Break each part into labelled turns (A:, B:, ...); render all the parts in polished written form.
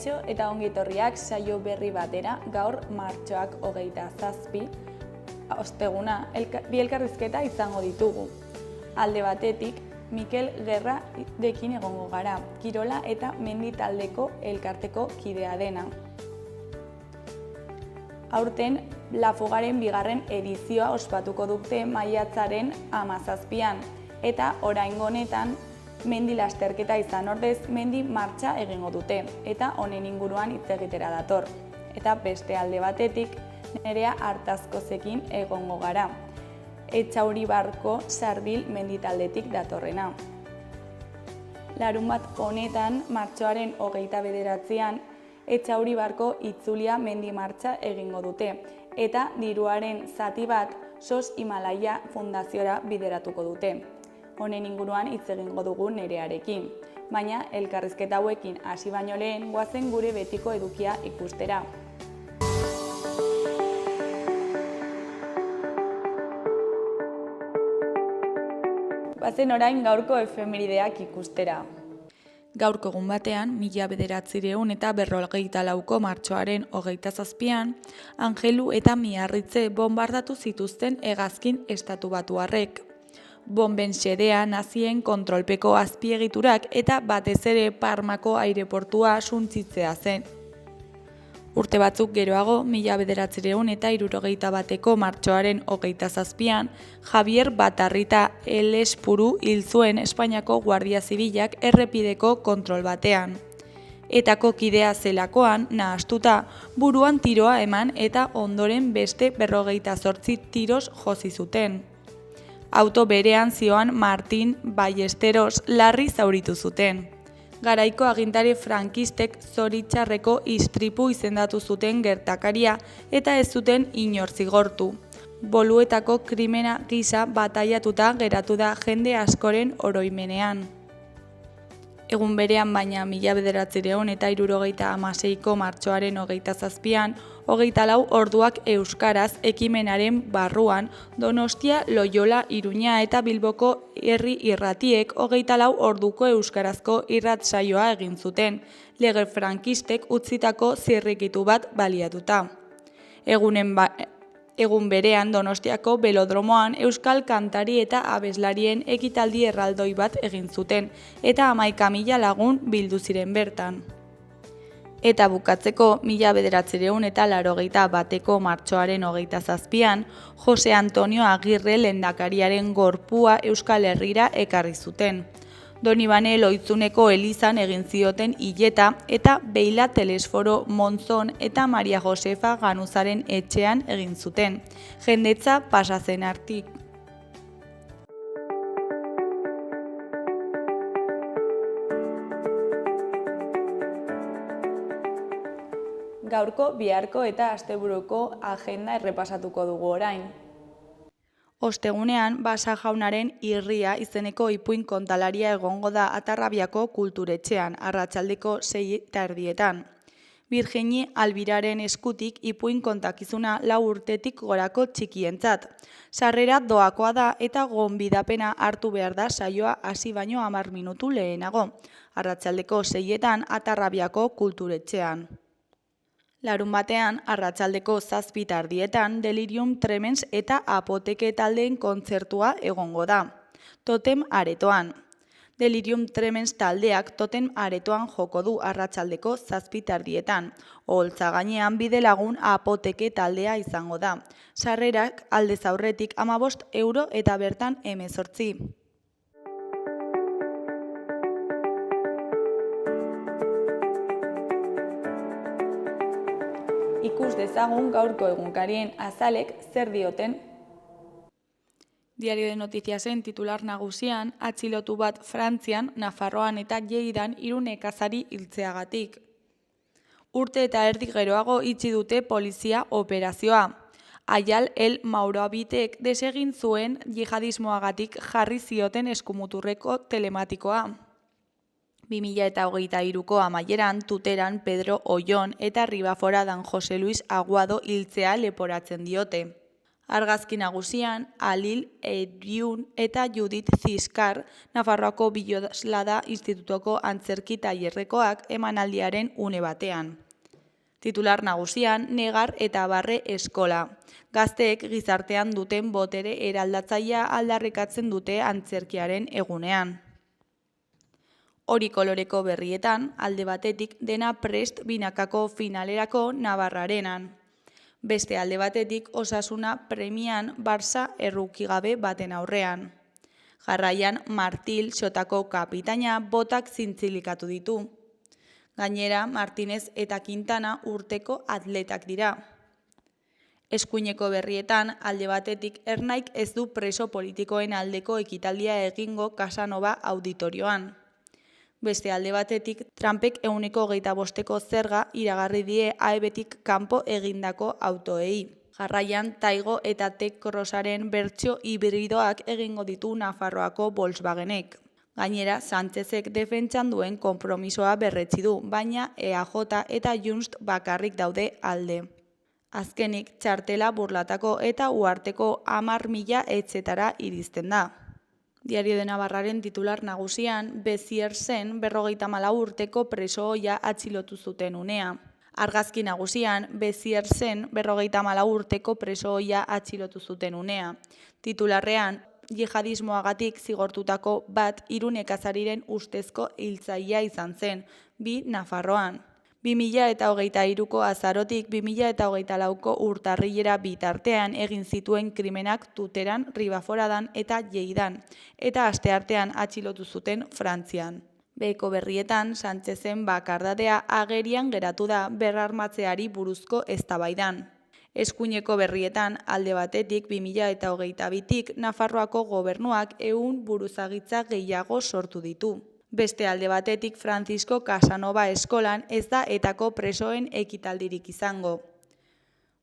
A: Kaixo eta ongi etorriak saio berri batera, gaur martxoak 27, osteguna, bi elkarrizketa izango ditugu. Alde batetik, Mikel Gerrarekin egongo gara, Kirola eta Mendi taldeko elkarteko kidea dena. Aurten, Lafugaren bigarren edizioa ospatuko dute maiatzaren 17an, eta oraingo honetan, Mendi lasterketa izan ordez, Mendi martxa egingo dute, eta honen inguruan hitz egitera dator. Eta beste alde batetik, Nerea Artazkozekin egongo gara, Etxauribarko Sarbil Mendi taldetik datorrena. Larunbat honetan, martxoaren 29an, Etxauribarko Itzulia Mendi martxa egingo dute, eta diruaren zati bat SOS Himalaia Fundaziora bideratuko dute. Honen inguruan hitz egingo dugu Nerearekin, baina elkarrizketa hauekin hasi baino lehen goazen gure betiko edukia ikustera. Bazen orain gaurko efemerideak ikustera. Gaurko egun batean, 1994ko martxoaren 27an, Angelu eta Miarritze bonbardatu zituzten hegazkin estatubatuarrek. Bonben xedea nazien kontrolpeko azpiegiturak eta batez ere Parmako aireportua suntsitzea zen. Urte batzuk geroago, 1971ko martxoaren 27an, Javier Batarrita Elespuru hil zuen Espainiako Guardia Zibilak errepideko kontrol batean. Etako kidea zelakoan, nahastuta, buruan tiroa eman eta ondoren beste 58 tiroz josi zuten. Auto berean zioan Martin Ballesteros larri zauritu zuten. Garaiko agintari frankistek zoritxarreko istripu izendatu zuten gertakaria eta ez zuten inor zigortu. Boluetako krimena gisa bataiatuta geratu da jende askoren oroimenean. Egun berean baina 1976ko martxoaren 27an, 24 orduak euskaraz ekimenaren barruan Donostia, Loiola, Iruña eta Bilboko herri irratiek 24 orduko euskarazko irratsaioa egin zuten, lege frankistek utzitako zirrikitu bat baliatuta. Egun berean Donostiako belodromoan euskal kantari eta abeslarien ekitaldi erraldoi bat egin zuten, eta 11.000 lagun bildu ziren bertan. Eta bukatzeko, 1981ko martxoaren 27an, Jose Antonio Agirre lehendakariaren gorpua Euskal Herrira ekarri zuten. Donibane Loitzuneko elizan egin zioten hileta eta Beila Telesforo Monzon eta Maria Josefa Ganuzaren etxean egin zuten, jendetza pasa zen artik. Gaurko, biharko eta asteburuko agenda errepasatuko dugu orain. Ostegunean, Basa Jaunaren Irria izeneko ipuin kontalaria egongo da Atarrabiako kulturetxean, arratsaldeko 6:30. Virgini Albiraren eskutik ipuin kontakizuna 4 urtetik gorako txikientzat. Sarrera doakoa da eta gonbidapena hartu behar da saioa hasi baino 10 minutu lehenago, arratsaldeko 6etan Atarrabiako kulturetxean. Larunbatean, arratsaldeko 7:30etan Delirium Tremens eta Apoteke taldeen kontzertua egongo da, Totem aretoan. Delirium Tremens taldeak Totem aretoan joko du arratsaldeko 7:30etan. Oholtza gainean bidelagun Apoteke taldea izango da. Sarrerak aldez aurretik 15 euro eta bertan 18. Ikus dezagun gaurko egunkarien azalek zer dioten. Diario de Notiziasen titular nagusian, atxilotu bat Frantzian, Nafarroan eta Lleidan 3 nekazari hiltzeagatik. Urte eta erdi geroago itxi dute polizia operazioa. Ayal el Maurabitek desegin zuen jihadismoagatik jarri zioten eskumuturreko telematikoa. 2023ko amaieran Tuteran Pedro Ollón eta Ribaforadan Jose Luis Aguado hiltzea leporatzen diote. Argazki nagusian, Alil Eriun eta Judith Ziskar, Nafarroako Biloslada Institutoko Antzerki Tailerrekoak emanaldiaren une batean. Titular nagusian, Negar eta Barre eskola. Gazteek gizartean duten botere eraldatzailea aldarrikatzen dute antzerkiaren egunean. Hori koloreko berrietan, alde batetik dena prest binakako finalerako Navarrarenan. Beste alde batetik Osasuna premian Barça errukigabe baten aurrean. Jarraian Martil Xotako kapitaina botak zintzilikatu ditu. Gainera, Martinez eta Quintana urteko atletak dira. Eskuineko berrietan, alde batetik Ernaik ez du preso politikoen aldeko ekitaldia egingo Casanova auditorioan. Beste alde batetik, Trumpek 25% zerga iragarri die AEBtik kanpo egindako autoei. Jarraian, Taigo eta T-Crossaren bertsio hibridoak egingo ditu Nafarroako Volkswagenek. Gainera, Sánchezek defentsan duen konpromisoa berretsi du, baina EAJ eta Junts bakarrik daude alde. Azkenik, txartela Burlatako eta Uharteko 10.000 etxetara iristen da. Diario de Navarraren titular nagusian, Beziersen 54 urteko preso ohia atxilotu zuten unea. Argazki nagusian, Beziersen 54 urteko preso ohia atxilotu zuten unea. Titularrean, jihadismoagatik zigortutako bat 3 nekazariren ustezko hiltzailea izan zen, 2 Nafarroan. 2023ko azarotik 2024ko urtarrilera bitartean egin zituen krimenak Tuteran, Ribaforadan eta Lleidan, eta asteartean atxilotu zuten Frantzian. Beheko berrietan, Sánchezen bakardadea agerian geratu da berrarmatzeari buruzko eztabaidan. Eskuineko berrietan, alde batetik 2022tik Nafarroako gobernuak 100 buruzagitza gehiago sortu ditu. Beste alde batetik Francisco Casanova eskolan ez da etako presoen ekitaldirik izango.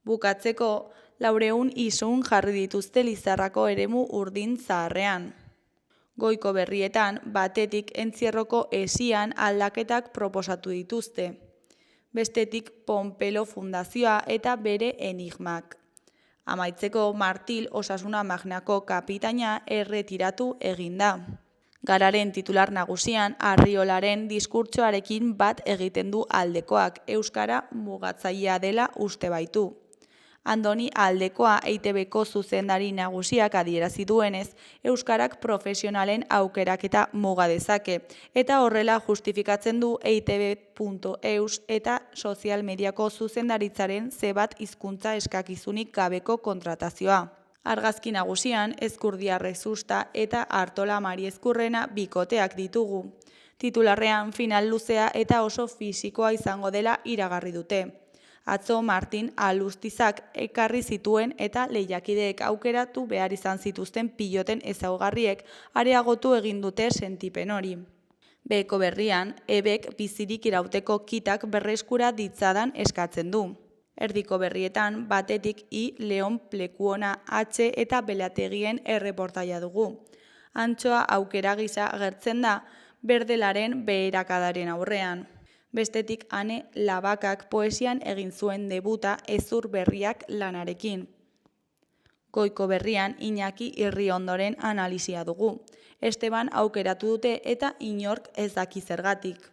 A: Bukatzeko, 400 isun jarri dituzte Lizarrako eremu urdin zaharrean. Goiko berrietan, batetik entzierroko esian aldaketak proposatu dituzte. Bestetik Pompelo Fundazioa eta bere enigmak. Amaitzeko Martil Osasuna Magnako kapitaina erretiratu egin da. Gararen titular nagusian Arriolaren diskurtsoarekin bat egiten du Aldekoak, euskara mugatzailea dela uste baitu. Andoni Aldekoa EITBko zuzendari nagusiak adierazi duenez, euskarak profesionalen aukeraketa muga dezake, eta horrela justifikatzen du eitb.eus eta sozial mediako zuzendaritzaren zebat hizkuntza eskakizunik gabeko kontratazioa. Argazki nagusian Ezkurdia Rezusta eta Artola Mari Ezkurrena bikoteak ditugu. Titularrean final luzea eta oso fisikoa izango dela iragarri dute. Atzo Martin Alustizak ekarri zituen eta lehiakideek aukeratu behar izan zituzten piloten ezaugarriek areagotu egin dute sentipen hori. Beheko berrian, ebek bizirik irauteko kitak berreskura ditzadan eskatzen du. Erdiko berrietan, batetik I, Leon Plekuona, H eta Belategien erreportaia dugu. Antxoa aukera gisa agertzen da, berdelaren beherakadaren aurrean. Bestetik Ane Labakak poesian egin zuen debuta Hezur berriak lanarekin. Goiko berrian Iñaki Irriondoren analisia dugu. Esteban aukeratu dute eta inork ez daki zergatik.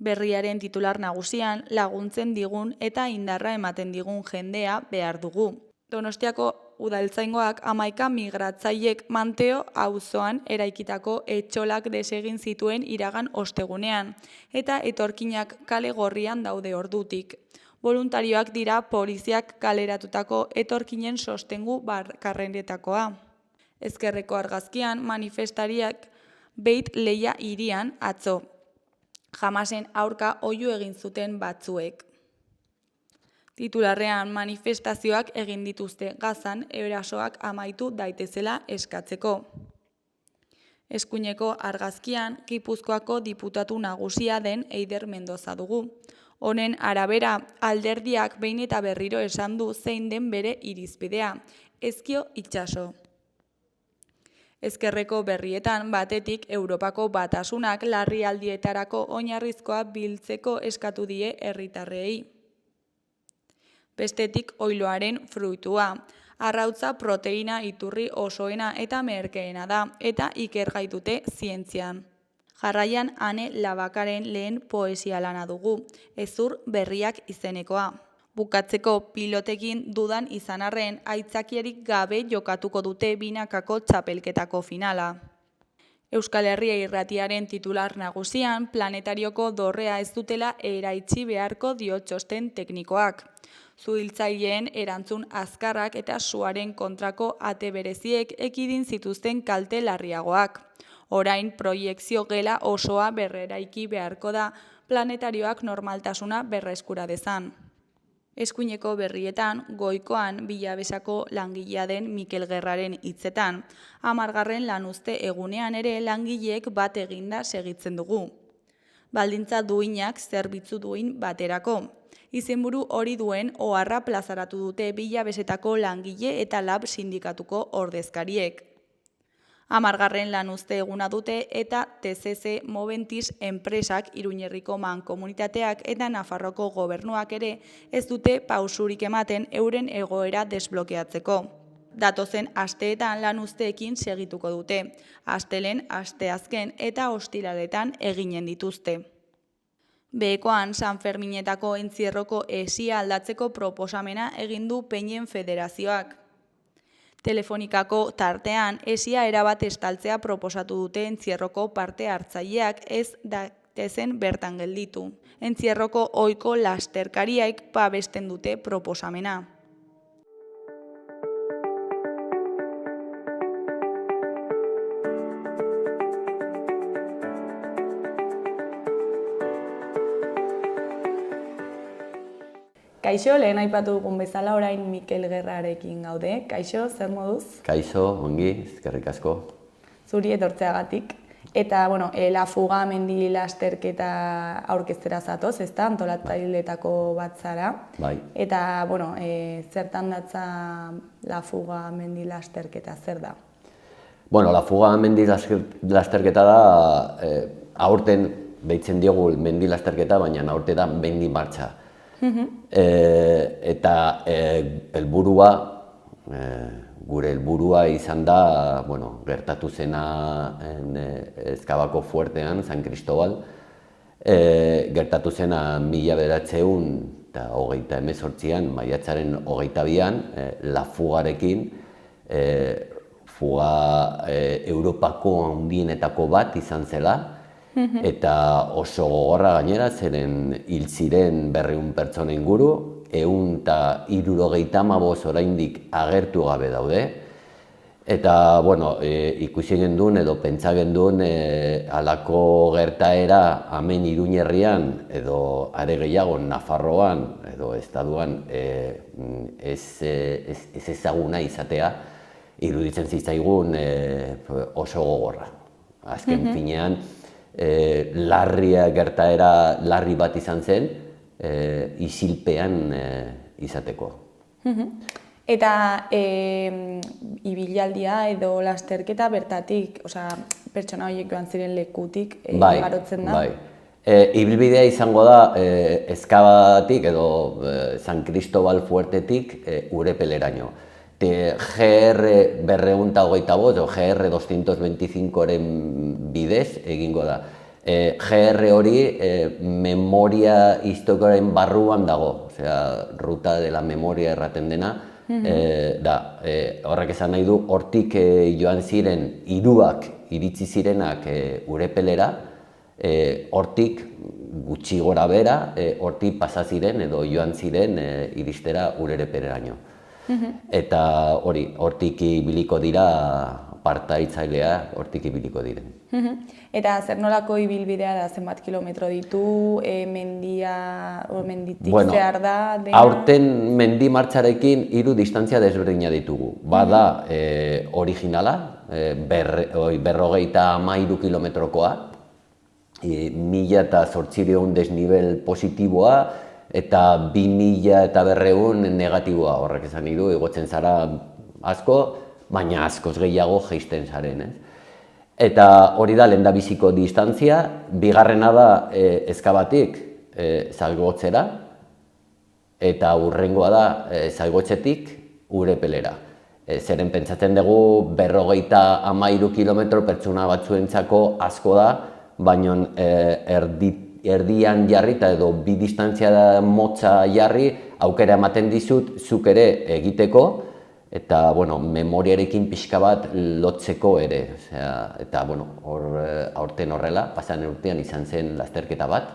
A: Berriaren titular nagusian laguntzen digun eta indarra ematen digun jendea behar dugu. Donostiako udaltzaingoak 11 migratzailek Manteo auzoan eraikitako etxolak desegin zituen iragan ostegunean, eta etorkinak kale gorrian daude ordutik. Voluntarioak dira poliziak kaleratutako etorkinen sostengu bakarrenetakoa. Ezkerreko argazkian manifestariak Beit Leia hirian atzo. Hamasen aurka oihu egin zuten batzuek. Titularrean manifestazioak egin dituzte Gazan erasoak amaitu daitezela eskatzeko. Eskuineko argazkian Gipuzkoako diputatu nagusia den Eider Mendoza dugu. Honen arabera alderdiak behin eta berriro esan du zein den bere irizpidea, Ezkio itsaso. Ezkerreko berrietan batetik Europako Batasunak larrialdietarako oinarrizkoa biltzeko eskatu die herritarrei. Bestetik oiloaren fruitua. Arrautza proteina iturri osoena eta merkeena da, eta ikergai dute zientzian. Jarraian Ane Labakaren lehen poesia lana dugu, Hezur berriak izenekoa. Bukatzeko pilotekin dudan izan arren, aitzakiarik gabe jokatuko dute binakako txapelketako finala. Euskal Herria Irratiaren titular nagusian, planetarioko dorrea ez dutela eraitsi beharko dio txosten teknikoak. Zuhiltzaileen erantzun azkarrak eta suaren kontrako ate bereziek ekidin zituzten kalte larriagoak. Orain proiekzio gela osoa berreraiki beharko da planetarioak normaltasuna berreskura dezan. Eskuineko berrietan, goikoan Bilabesako langilea den Mikel Gerraren hitzetan, 10. lanuzte egunean ere langileek bat eginda segitzen dugu. Baldintza duinak zerbitzu duin baterako. Izenburu hori duen oharra plazaratu dute Bilabesetako langile eta lab sindikatuko ordezkariek. 10. lanuzte eguna dute eta TCC Moventis enpresak, Iruñerriko mankomunitateak eta Nafarroko gobernuak ere ez dute pausurik ematen euren egoera desblokeatzeko. Datozen asteetan lanuzteekin segituko dute, astelehen, asteazken eta ostiraletan eginen dituzte. Behekoan San Ferminetako entzierroko esia aldatzeko proposamena egin du Peinen Federazioak. Telefonikako tartean, esia erabat estaltzea proposatu dute entzierroko parte hartzaileak ez daitezen bertan gelditu. Entzierroko ohiko lasterkariaik babesten dute proposamena. Kaixo, lehen aipatu dugun bezala orain Mikel Gerrarekin gaude. Kaixo, zer moduz?
B: Kaixo, ongi, eskerrik asko.
A: Zuri etortzeagatik. Eta, La Fuga mendi lasterketa aurkeztera zatoz, ezta, antolatzaileetako bat zara.
B: Bai.
A: Eta, zertan datza La Fuga mendi lasterketa, zer da?
B: La Fuga mendi lasterketa da, aurten behitzen diogu mendi lasterketa, baina aurte da mendi martxa. Eta helburua, gure helburua izan da, gertatu zena Ezkabako fuertean, San Cristobal, gertatu zena 1928an, maiatzaren 22an, La Fugarekin, fuga Europako handienetako bat izan zela, eta oso gogorra gainera, zeren hil ziren 200 pertsona inguru, 175 oraindik agertu gabe daude. Eta, ikusi genduen edo pentsa genduen halako gertaera hemen Iruñerrian edo are gehiago Nafarroan edo Estatuan ez ezaguna izatea, iruditzen zitzaigun oso gogorra. Azken finean, gertaera larri bat izan zen, isilpean izateko.
A: Eta ibilaldia edo lasterketa bertatik, pertsona horiek joan ziren lekutik igarotzen da?
B: Bai. Ibilbidea izango da Ezkabatik edo San Cristobal Fuertetik Urepeleraino. GR 225 o GR 225-ren bidez egingo da. GR hori memoria historikoaren barruan dago, ruta de la memoria erraten dena, horrek esan nahi du, hortik joan ziren hiruak iritsi zirenak Urepelera, hortik gutxi gora bera, hortik pasa ziren edo joan ziren iristera Urepeleraino. Eta hortik ibiliko dira, partaitzailea hortik ibiliko diren.
A: Eta zer nolako ibilbidea da, zenbat kilometro ditu, menditik zehar da?
B: Aurten mendi martxarekin 3 distantzia desberdina ditugu. Bada originala, 253 kilometrokoa, 1800 desnibel positiboa, eta 2200 negatiboa, horrek esan nahi du, igotzen zara asko, baina askoz gehiago jaisten zaren. Eta hori da lehendabiziko distantzia, bigarrena da Ezkabatik Zalgotzera, eta hurrengoa da Zalgotzetik Urepelera. Zeren pentsatzen dugu 53 kilometro pertsona batzuentzako asko da, baina erdian jarri eta edo bi distantzia motza jarri aukera ematen dizut zuk ere egiteko, eta memoriarekin pixka bat lotzeko ere. Eta aurten horrela, pasan urtean izan zen lasterketa bat,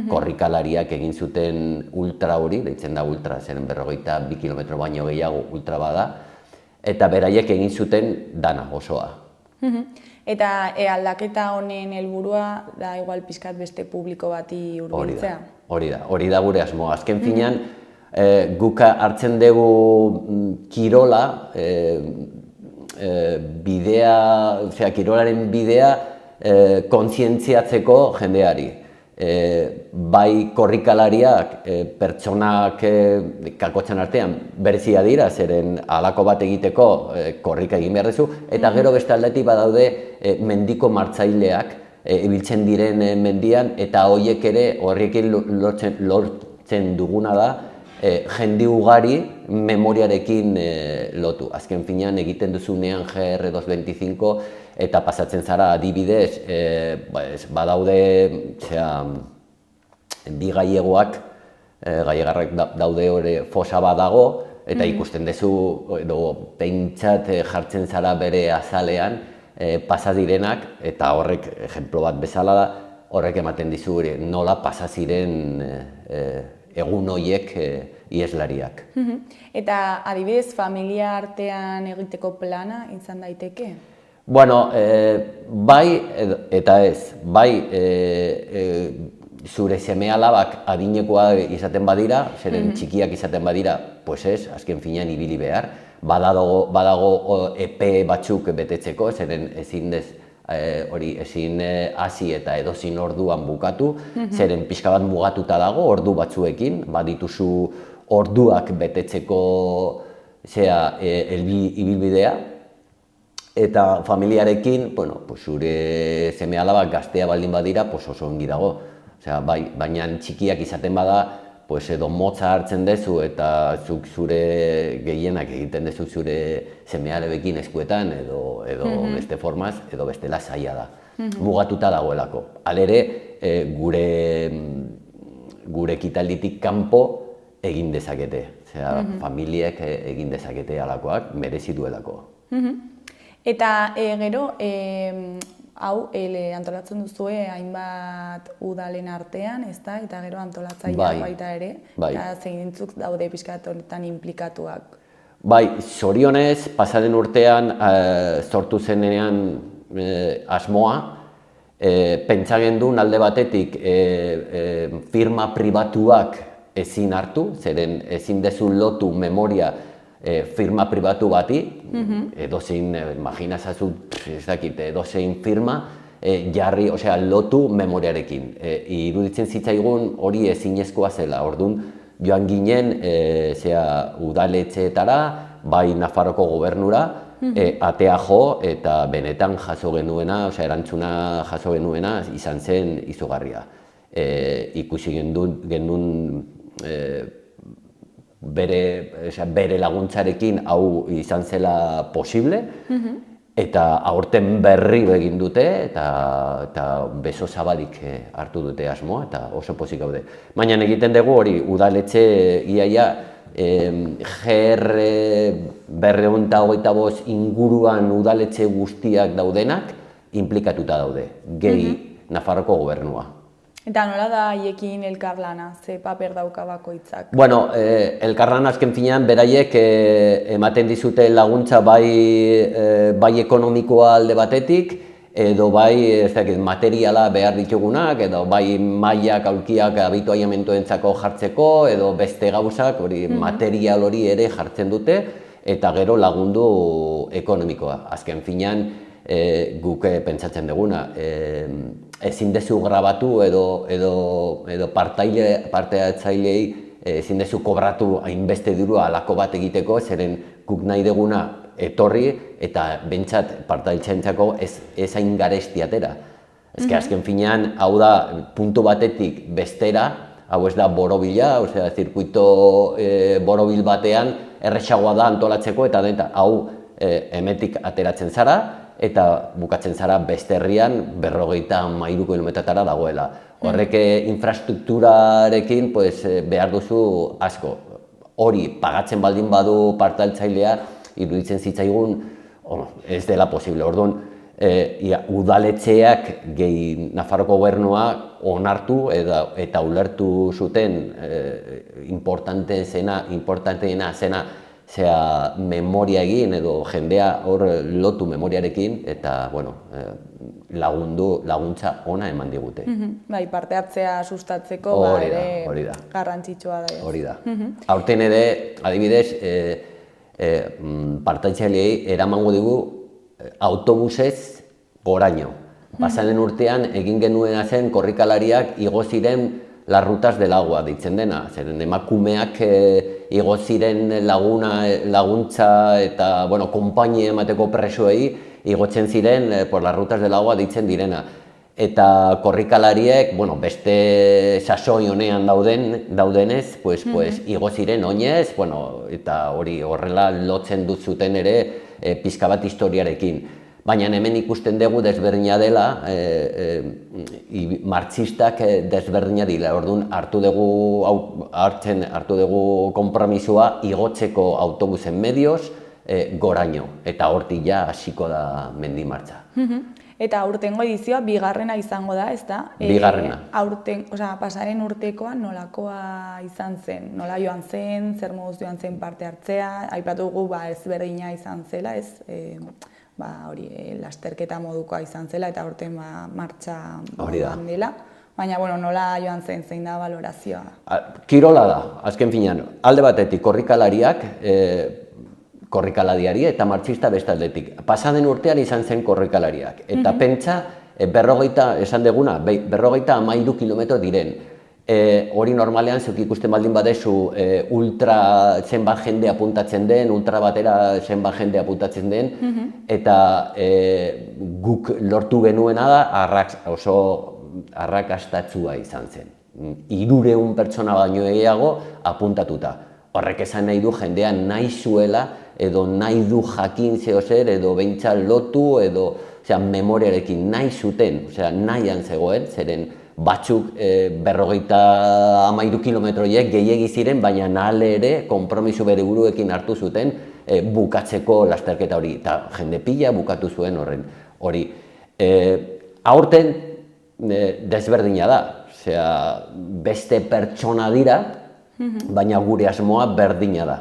B: korrikalariak egin zuten ultra hori, deitzen da ultra, zeren 52 kilometro baino gehiago ultra bada, eta beraiek egin zuten dana osoa.
A: Eta aldaketa honen helburua da igual pixkat beste publiko bati hurbiltzea?
B: Hori da gure asmoa. Azken finean, guk hartzen dugu kirola, kirolaren bidea kontzientziatzeko jendeari. Bai korrikalariak, pertsonak kakotzen artean berezia dira, zeren halako bat egiteko korrika egin behar duzu, eta gero beste aldetik badaude mendiko martzaileak ibiltzen diren mendian, eta horiek ere horrekin lortzen duguna da jende ugari memoriarekin lotu. Azken finean egiten duzunean GR225 eta pasatzen zara adibidez, badaude bi gaiegoak, gaiegarrak daude hori fosa bat dago, eta ikusten duzu, edo pentsat jartzen zara bere azalean pasa direnak, eta horrek, ejemplo bat bezala da, horrek ematen dizu nola pasa ziren egun horiek ieslariak.
A: Eta adibidez, familia artean egiteko plana izan daiteke?
B: Bai eta ez. Bai, zure seme-alabak adinekoa izaten badira, zeren txikiak izaten badira, pues ez, azken finean ibili behar. Badago epe batzuk betetzeko, zeren ezin hasi eta edozin orduan bukatu, zeren pixka bat mugatuta dago ordu batzuekin, badituzu orduak betetzeko ibilbidea, eta familiarekin, zure seme-alabak gaztea baldin badira, oso ongi dago. Baina txikiak izaten bada, edo motza hartzen dezu eta zuk zure gehienak egiten dezu zure seme-alabekin eskuetan edo beste formaz, edo bestela zaila da. Mugatuta dagoelako. Halere, gure ekitalditik kanpo egin dezakete. Familiek egin dezakete halakoak, merezi duelako.
A: Eta gero, hau antolatzen duzue hainbat udalen artean, ezta? Eta gero antolatzaileak baita ere, eta zeintzuk daude pixkat honetan inplikatuak.
B: Bai, zorionez, pasaden urtean sortu zenean asmoa, pentsa gendun alde batetik firma pribatuak ezin hartu, zeren ezin dezu lotu memoria firma pribatu bati, edozein, imaginazazu, ez dakit, edozein firma, jarri, lotu memoriarekin. Iruditzen zitzaigun hori ezinezkoa zela, orduan joan ginen udaletxeetara, bai Nafarroko gobernura, atea jo eta benetan jaso genuena, erantzuna jaso genuena izan zen izugarria. Ikusi genuen bere laguntzarekin hau izan zela posible, eta aurten berri egin dute, eta beso zabalik hartu dute asmoa, eta oso pozik gaude. Baina egiten dugu hori, udaletxe iaia GR 225 inguruan udaletxe guztiak daudenak inplikatuta daude, gehi Nafarroko gobernua.
A: Eta nola da haiekin elkarlana, ze paper dauka bakoitzak?
B: Elkarlana azken finean beraiek ematen dizute laguntza bai ekonomikoa alde batetik, edo bai materiala behar ditugunak, edo bai mailak, aulkiak abituaiamentuentzako jartzeko, edo beste gauzak, material hori ere jartzen dute, eta gero lagundu ekonomikoa. Azken finean guk pentsatzen duguna, ezin dezu grabatu edo parte hartzailei ezin dezu kobratu hainbeste dirua halako bat egiteko, zeren guk nahi duguna etorri eta bentsat parte hartzaileentzako ez hain garesti atera. Azken finean, hau da, puntu batetik bestera, hau ez da borobila, osea, zirkuito borobil batean erresagoa da antolatzeko, eta hau hemetik ateratzen zara, eta bukatzen zara beste herrian 53 kilometrotara dagoela. Horrek infrastrukturarekin behar duzu asko. Hori pagatzen baldin badu parte-hartzailea, iruditzen zitzaigun ez dela posible. Orduan, udaletxeak gehi Nafarroko gobernua onartu eta ulertu zuten importanteena zena memoria egin edo jendea hor lotu memoriarekin eta laguntza ona eman digute.
A: Bai, parte hartzea sustatzeko ere garrantzitsua da.
B: Hori da. Aurten ere, adibidez, parte-hartzaileei eramango digu autobusez goraino. Pasaden urtean egin genuena zen korrikalariak igo ziren las rutas del agua deitzen dena, zeren emakumeak igo ziren laguntza eta konpainia emateko presoei igotzen ziren por las rutas del agua deitzen direna. Eta korrikalariek, beste sasoi honean daudenez, igo ziren oinez, eta hori horrela lotzen dut zuten ere pixka bat historiarekin. Baina hemen ikusten dugu desberdina dela, martxistak desberdina dira. Orduan hartu dugu konpromisoa igotzeko autobusen medioz goraino. Eta hortik ja hasiko da mendi martxa.
A: Eta aurtengo edizioa bigarrena izango da, ez da?
B: Bigarrena.
A: Pasaren urtekoa nolakoa izan zen? Nola joan zen, zer moduz joan zen parte hartzea? Aipatu dugu ezberdina izan zela, ez? Lasterketa modukoa izan zela eta aurten martxa moduan dela. Baina, nola joan zen, zein da valorazioa?
B: Kirola da, azken finean. Alde batetik korrikalariak, korrikaladiari eta martxista bestaldetik. Pasaden urtean izan zen korrikalariak. Eta pentsa, esan deguna, 53 kilometro diren. Hori normalean, zuk ikusten baldin badezu ultra zenbat jende apuntatzen den, ultra batera zenbat jende apuntatzen den, eta guk lortu genuena da oso arrakastatsua izan zen. 300 pertsona baino gehiago apuntatuta. Horrek esan nahi du jendea nahi zuela, edo nahi du jakin zehozer, edo behintzat lotu, edo memoriarekin nahi zuten, nahian zegoen, zeren batzuk 53 kilometroiek gehiegi ziren, baina nahale ere konpromiso bere buruekin hartu zuten bukatzeko lasterketa hori. Eta jende pila bukatu zuen hori. Aurten desberdina da, beste pertsona dira, baina gure asmoa berdina da.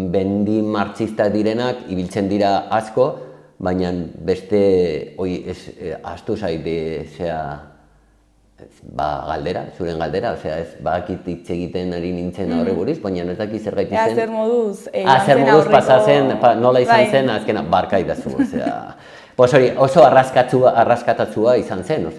B: Bendi martxista direnak ibiltzen dira asko, baina beste, ahaztu zaite, galdera, zuren galdera, ez bakit hitz egiten ari nintzen horre buruz, baina ez dakit zer gaitu zen.
A: Zer moduz,
B: zer moduz pasazen, nola izan zen, azkena, barka idazu, oso arraskatatzua izan zen,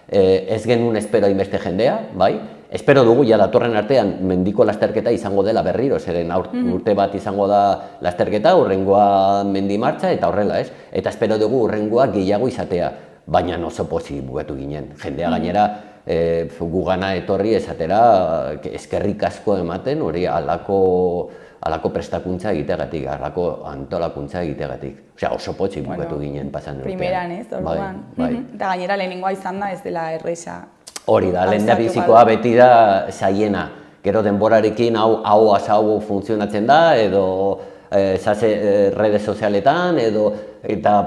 B: ez genuen espero inbeste jendea, bai? Espero dugu, ja datorren artean, mendiko lasterketa izango dela berriro, zeren urte bat izango da lasterketa, urrengoa mendi martxa, eta horrela, ez? Eta espero dugu urrengoa gehiago izatea, baina oso pozik bugatu ginen. Jendea gainera, gugana etorri esatera, eskerrik asko ematen, hori halako prestakuntza egiteagatik, halako antolakuntza egiteagatik. Oso pozik bugatu ginen pasan urtean.
A: Primeran, ez, orduan. Eta gainera lehenengoa izan da ez dela erresa.
B: Hori da, lehendabizikoa beti da zaiena. Gero denborarekin hau funtzionatzen da, edo rede sozialetan, eta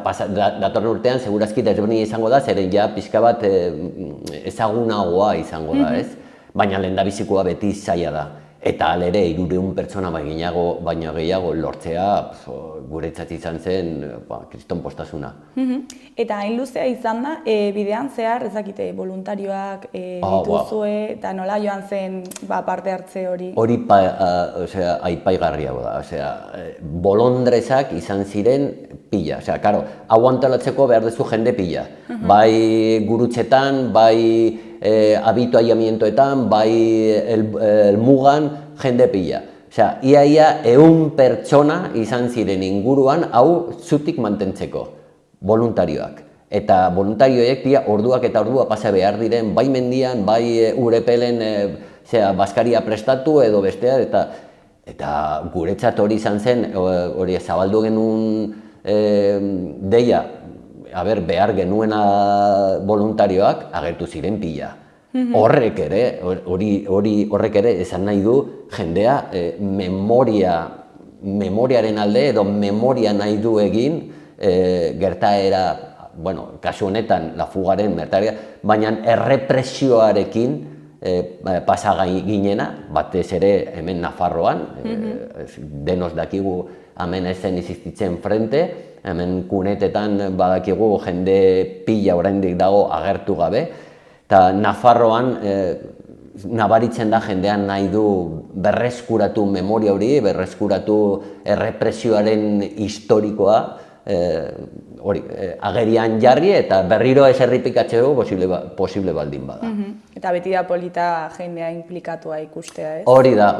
B: datorren urtean segurazki desberdina izango da, zeren ja pixka bat ezagunagoa izango da, ez? Baina lehendabizikoa beti zaila da. Eta alere, 300 pertsona baino gehiago lortzea, guretzat izan zen, kriston postasuna.
A: Eta hain luzea izan da, bidean zehar, ezakite, voluntarioak dituzue, eta nola joan zen parte hartze hori?
B: Hori aipaigarriago da, bolondrezak izan ziren pila. Hau antolatzeko behar duzu jende pila. Bai gurutxetan, bai habituallamientoetan, bai elmugan, jende pila. Ia 100 pertsona izan ziren inguruan hau zutik mantentzeko, voluntarioak. Eta voluntarioek dira orduak eta ordua pasa behar diren, bai mendian, bai urepelen baskaria prestatu edo bestea, eta guretzat hori izan zen, hori zabaldu genuen deia, behar genuena voluntarioak agertu ziren pila. Horrek ere, horrek ere esan nahi du jendea memoriaren alde edo memoria nahi du egin gertaera, kasu honetan la fugaren gertaera, baina errepresioarekin pasa ginena, batez ere hemen Nafarroan, denos dakigu hemen ezen existitzen frente, hemen kunetetan badakigu jende pila oraindik dago agertu gabe, eta Nafarroan nabaritzen da jendean nahi du berreskuratu memoria hori, berreskuratu errepresioaren historikoa, agerian jarri eta berriro ez errepikatzeko posible baldin bada.
A: Eta beti da polita jendea inplikatua ikustea, ez?
B: Hori da.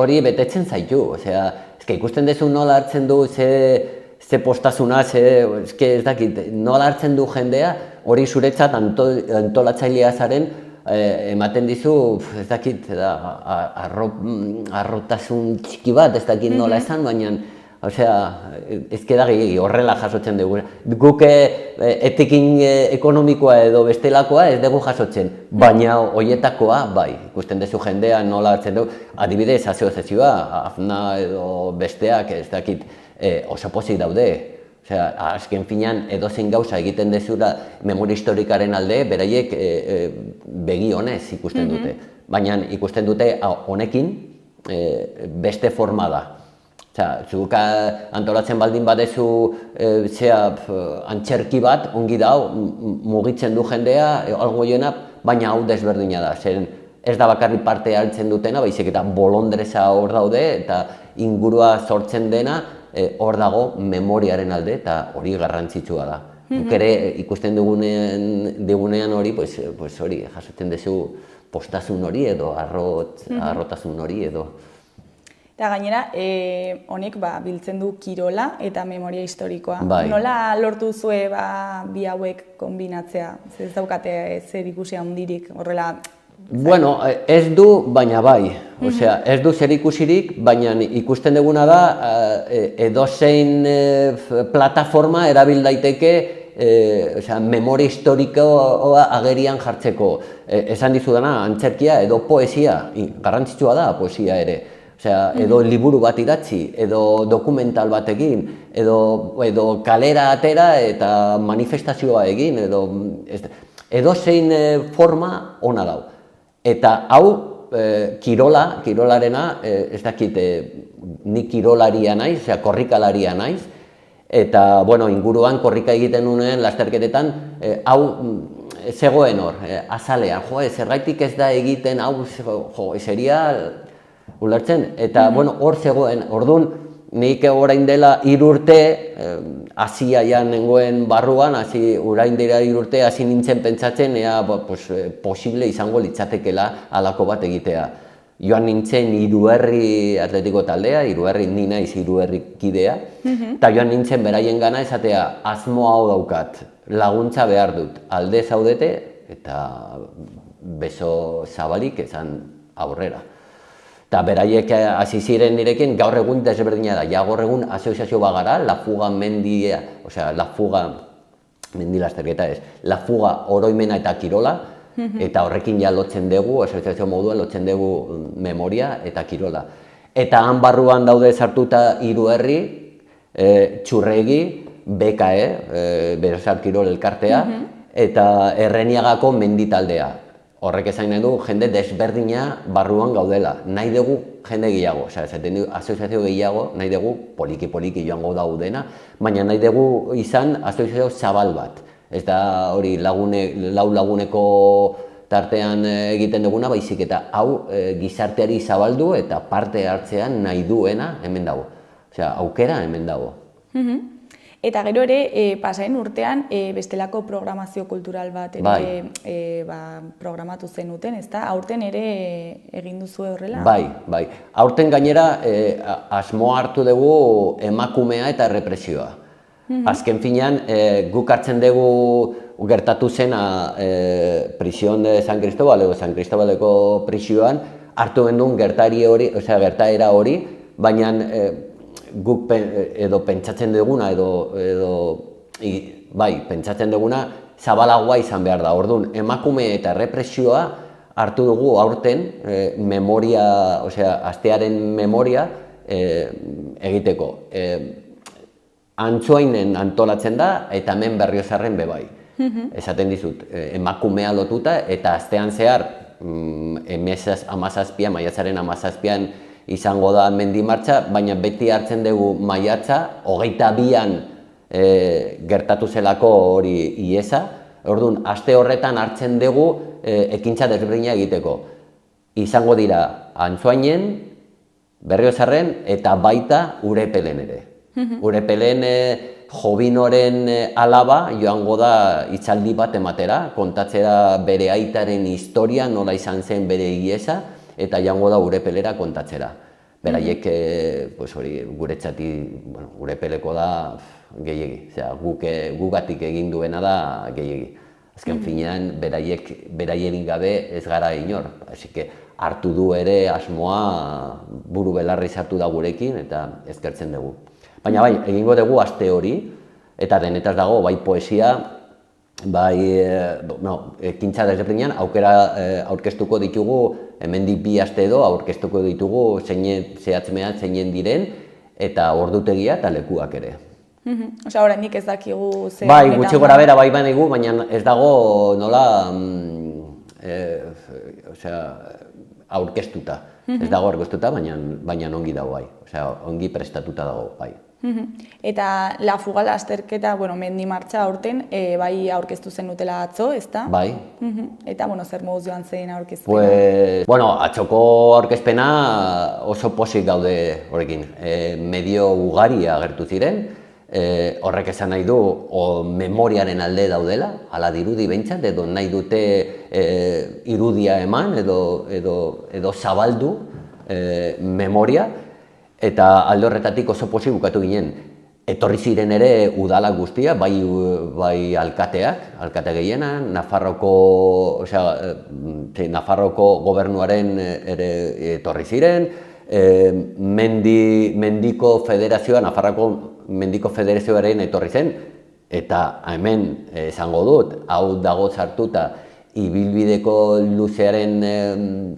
B: Hori betetzen zaitu, ikusten dezu nola hartzen du ze postasuna, ez dakit, nola hartzen du jendea, hori zuretzat antolatzailea zaren, ematen dizu, ez dakit, arrotasun txiki bat, ez dakit nola esan, baina, ezkedagi horrela jasotzen dugu. Guk etekin ekonomikoa edo bestelakoa ez dugu jasotzen, baina horietakoa, bai, ikusten duzu jendea nola hartzen dugu, adibidez, asoziazioa, AFNA edo besteak, ez dakit, oso pozik daude. Azken finean edozein gauza egiten dezula memoria historikaren alde, beraiek begi honez ikusten dute. Baina ikusten dute honekin beste forma da. Zuk antolatzen baldin badezu antxerki bat, ongi dau, mugitzen du jendea, algo joena, baina hau desberdina da. Ez da bakarrik parte hartzen dutena, baizik eta bolondreza hor daude, eta ingurua sortzen dena, hor dago memoriaren alde, eta hori garrantzitsua da. Guk ere ikusten dugunean hori, hori jasotzen duzu postasun hori edo arrotasun hori edo.
A: Eta gainera, honek biltzen du kirola eta memoria historikoa.
B: Bai.
A: Nola lortu zue bi hauek kombinatzea? Ez daukate zer ikusi handirik horrela?
B: Bueno, ez du, baina bai. Ez du zer ikusirik, baina ikusten duguna da edozein plataforma erabil daiteke memoria historikoa agerian jartzeko. Esan dizudana, antzerkia edo poesia, garrantzitsua da poesia ere. Edo liburu bat idatzi, edo dokumental bat egin, edo kalera atera eta manifestazioa egin, edo zein forma ona dau. Eta hau, kirolarena, ez dakit, ni kirolaria naiz, korrikalaria naiz, eta inguruan korrika egiten nuen lasterketetan, hau zegoen hor, azalean, zergaitik ez da egiten, hau, seria, ulertzen, eta hor zegoen, orduan nik orain dela 3 urte, hasiaian nengoen barruan, orain dela 3 urte hasi nintzen pentsatzen, posible izango litzatekela halako bat egitea. Joan nintzen Hiruherri atletiko taldea, Hiruherri ni naiz Hiruherri kidea, eta joan nintzen beraien gana esatea, asmo hau daukat, laguntza behar dut, alde zaudete, eta beso zabalik esan aurrera. Eta beraiek hasi ziren nirekin, gaur egun desberdina da, gaur egun asoziazio bagara, La Fuga mendia, La Fuga mendi lasterketa ez, La Fuga oroimena eta kirola, eta horrekin ja lotzen dugu, asoziazio moduan lotzen dugu memoria eta kirola. Eta han barruan daude sartuta Hiruherri, Txurregi, BKE, Berezar Kirol elkartea, eta Erreniagako mendi taldea. Horrek esan nahi du, jende desberdina barruan gaudela, nahi dugu jende gehiago, asoziazio gehiago, nahi dugu poliki joango daudena, baina nahi dugu izan asoziazio zabal bat. Ez da hori lau laguneko tartean egiten duguna, baizik eta hau gizarteari zabaldu eta parte hartzean nahi duena hemen dago. Aukera hemen dago.
A: Eta gero ere, pasaen urtean, bestelako programazio kultural bat ere programatu zenuten, ezta? Aurten ere egin duzu horrela?
B: Bai. Aurten gainera asmoa hartu dugu emakumea eta errepresioa. Azken finean, guk hartzen dugu gertatu zena prisión de San Cristóbal edo San Cristóbaleko prisioan, hartu gendun gertaera hori, baina guk edo pentsatzen duguna, pentsatzen duguna, zabalagoa izan behar da. Orduan, emakume eta represioa hartu dugu aurten astearen memoria egiteko. Antsoainen antolatzen da eta hemen Berriozarren bebai. Esaten dizut, emakumea lotuta eta astean zehar, maiatzaren 17an izango da mendi martxa, baina beti hartzen dugu maiatza, 22an gertatu zelako hori iesa. Orduan, aste horretan hartzen dugu ekintza desberdina egiteko. Izango dira Antsoainen, Berriozarren eta baita Urepelen ere. Urepelen Jobinoren alaba joango da hitzaldi bat ematera, kontatzera bere aitaren historia, nola izan zen bere iesa, eta joango da Urepelera kontatzera. Beraiek, guretzati, Urepeleko da gehiegi, gugatik egin duena da gehiegi. Azken finean, beraierin gabe ez gara inor. Hartu du ere asmoa buru belarri sartu da gurekin eta eskertzen dugu. Baina bai, egingo dugu aste hori, eta denetaz dago, bai poesia, bai ekintza desberdinean, aukera aurkeztuko ditugu, hemendik 2 aste edo aurkeztuko ditugu zehatz-mehatz zeinen diren, eta ordutegia eta lekuak ere.
A: Osea, oraindik ez dakigu zer...
B: Bai, gutxi gora bera bai banigu, baina ez dago nola aurkeztuta. Ez dago aurkeztuta, baina ongi dago bai. Osea, ongi prestatuta dago bai.
A: Eta La Fuga lasterketa, mendi martxa aurten, bai aurkeztu zenutela atzo, ezta?
B: Bai.
A: Eta, zer moduz joan zen aurkezpena?
B: Atzoko aurkezpena oso pozik gaude horrekin. Medio ugari agertu ziren, horrek esan nahi du memoriaren alde daudela, ala dirudi behintzat, edo nahi dute irudia eman, edo zabaldu memoria, eta alde horretatik oso pozik bukatu ginen. Etorri ziren ere udala guztia, bai alkate gehiena, Nafarroko gobernuaren ere etorri ziren, Mendiko Federazioa, Nafarroko Mendiko Federazioaren etorri zen, eta hemen esango dut, hau dago sartuta, ibilbideko luzearen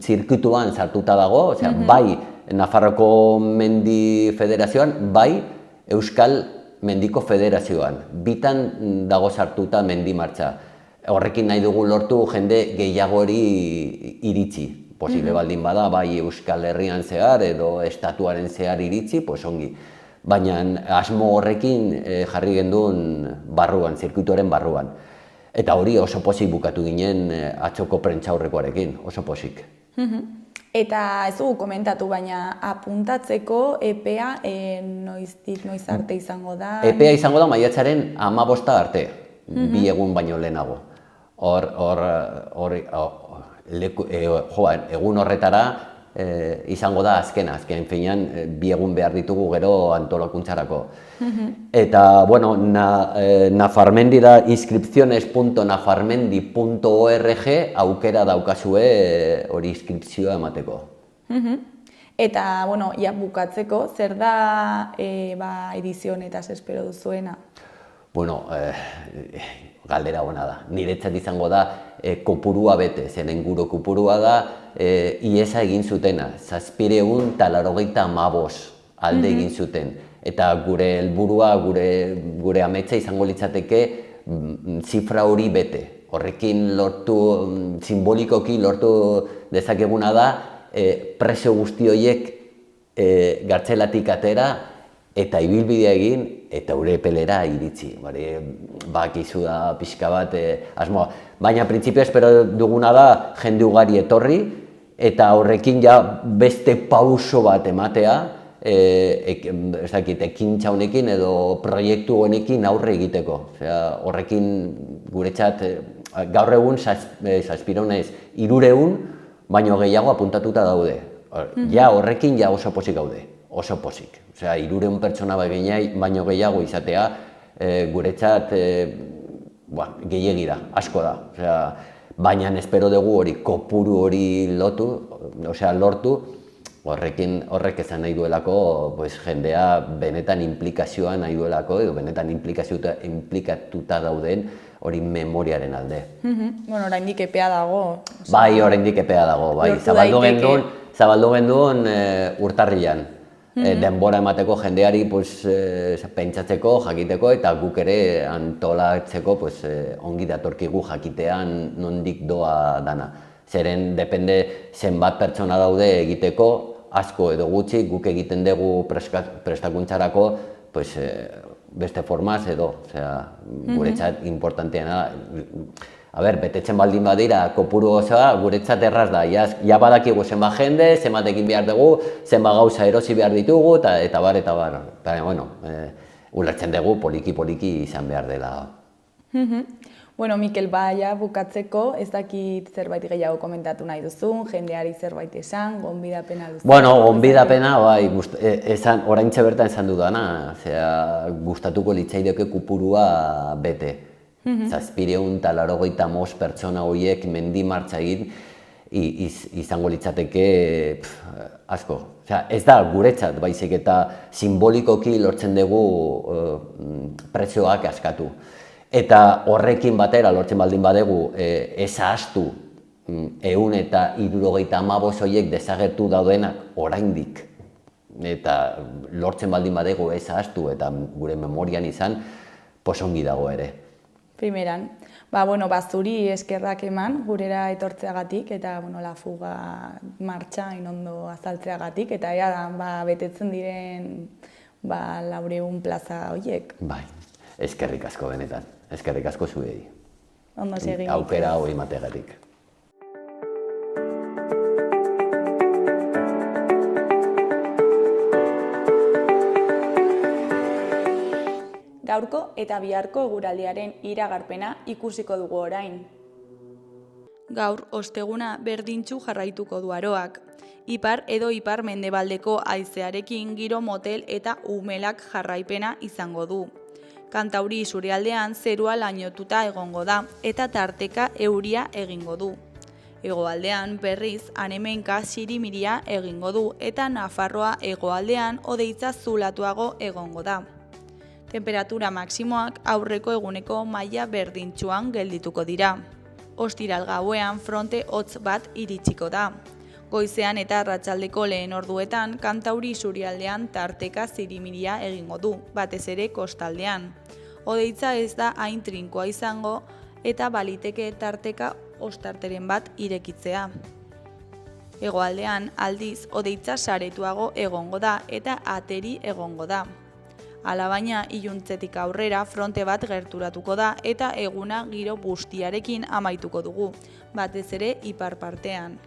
B: zirkuituan sartuta dago, bai Nafarroko Mendi Federazioan, bai Euskal Mendiko Federazioan. Bitan dago sartuta mendi martxa. Horrekin nahi dugu lortu jende gehiagori iritsi. Posible baldin bada, bai Euskal Herrian zehar edo estatuaren zehar iritsi, ongi. Baina asmo horrekin jarri genduen barruan, zirkuituaren barruan. Eta hori oso pozik bukatu ginen atzoko prentsaurrekoarekin, oso pozik.
A: Eta ez dugu komentatu, baina apuntatzeko epea noiz arte izango da?
B: Epea izango da maiatzaren 15 arte, 2 egun baino lehenago. Egun horretara izango da azken finean 2 egun behar ditugu gero antolakuntzarako. Eta, Nafarmendi da inscripciones.nafarmendi.org aukera daukazue hori inskripzioa emateko.
A: Eta, ja bukatzeko, zer da edizio honetaz espero duzuena?
B: Galdera ona da. Niretzat izango da kopurua bete, zen inguru kopurua da iesa egin zutena, 785 alde egin zuten. Eta gure helburua, gure ametsa izango litzateke zifra hori bete. Horrekin simbolikoki lortu dezakeguna da preso guzti horiek gartzelatik atera eta ibilbidea egin eta Urepelera iritsi. Bakizu da pixka bat asmoa. Baina printzipio espero duguna da jende ugari etorri eta horrekin ja beste pauso bat ematea ekintza honekin edo proiektu honekin aurre egiteko. Horrekin guretzat gaur egun 300, baino gehiago apuntatuta daude. Horrekin oso pozik gaude, oso pozik. 300 pertsona baino gehiago izatea guretzat gehiegi da, asko da. Osea, baina espero dugu hori kopuru hori lortu, horrek esan nahi duelako jendea benetan inplikazioa nahi duelako, edo benetan inplikatuta dauden hori memoriaren alde.
A: Bueno, oraindik epea dago.
B: Bai, oraindik epea dago, bai. Zabaldu genduen urtarrilan. Denbora emateko jendeari pentsatzeko, jakiteko, eta guk ere antolatzeko ongi datorkigu jakitean nondik doa dana. Zeren, depende zenbat pertsona daude egiteko, asko edo gutxi, guk egiten dugu prestakuntzarako beste formaz edo, guretzat importanteena da. Betetzen baldin badira kopuru osoa, guretzat erraz da, ja badakigu zenbat jende, zenbat egin behar dugu, zenbat gauza erosi behar ditugu, eta bar. Baina, ulertzen dugu poliki izan behar dela.
A: Bueno, Mikel, ja bukatzeko, ez dakit zerbait gehiago komentatu nahi duzun, jendeari zerbait esan, gonbidapena duzu?
B: Bueno, gonbidapena, bai, oraintxe bertan esan dudana, gustatuko litzaidoke kupurua bete. 785 pertsona horiek mendi martxa egin, izango litzateke asko. Ez da guretzat, baizik eta simbolikoki lortzen dugu prezioak askatu. Eta horrekin batera lortzen baldin badegu ez ahaztu 175 horiek desagertu daudenak oraindik. Eta lortzen baldin badegu ez ahaztu eta gure memorian izan, ongi dago ere.
A: Primeran. Zuri eskerrak eman gurera etortzeagatik eta la fuga martxa inondo azaltzeagatik eta betetzen diren 400 plaza horiek.
B: Bai, eskerrik asko benetan. Eskerrik asko zuei.
A: Ondo segi.
B: Aukera hori emateagatik.
A: Gaurko eta biharko eguraldiaren iragarpena ikusiko dugu orain. Gaur, osteguna berdintsu jarraituko du aroak. Ipar edo ipar mendebaldeko haizearekin giro motel eta umelak jarraipena izango du. Kantauri isurialdean zerua lainotuta egongo da eta tarteka euria egingo du. Hegoaldean berriz han-hemenka sirimiria egingo du eta Nafarroa hegoaldean hodeitza zulatuago egongo da. Temperatura maksimoak aurreko eguneko maila berdintsuan geldituko dira. Ostiral gauean fronte hotz bat iritsiko da. Goizean eta arratsaldeko lehen orduetan kantauri isurialdean tarteka zirimiria egingo du, batez ere kostaldean. Hodeitza ez da hain trinkoa izango eta baliteke tarteka ostarteren bat irekitzea. Hegoaldean aldiz hodeitza saretuago egongo da eta ateri egongo da. Alabaina iluntzetik aurrera fronte bat gerturatuko da eta eguna giro bustiarekin amaituko dugu, batez ere ipar partean.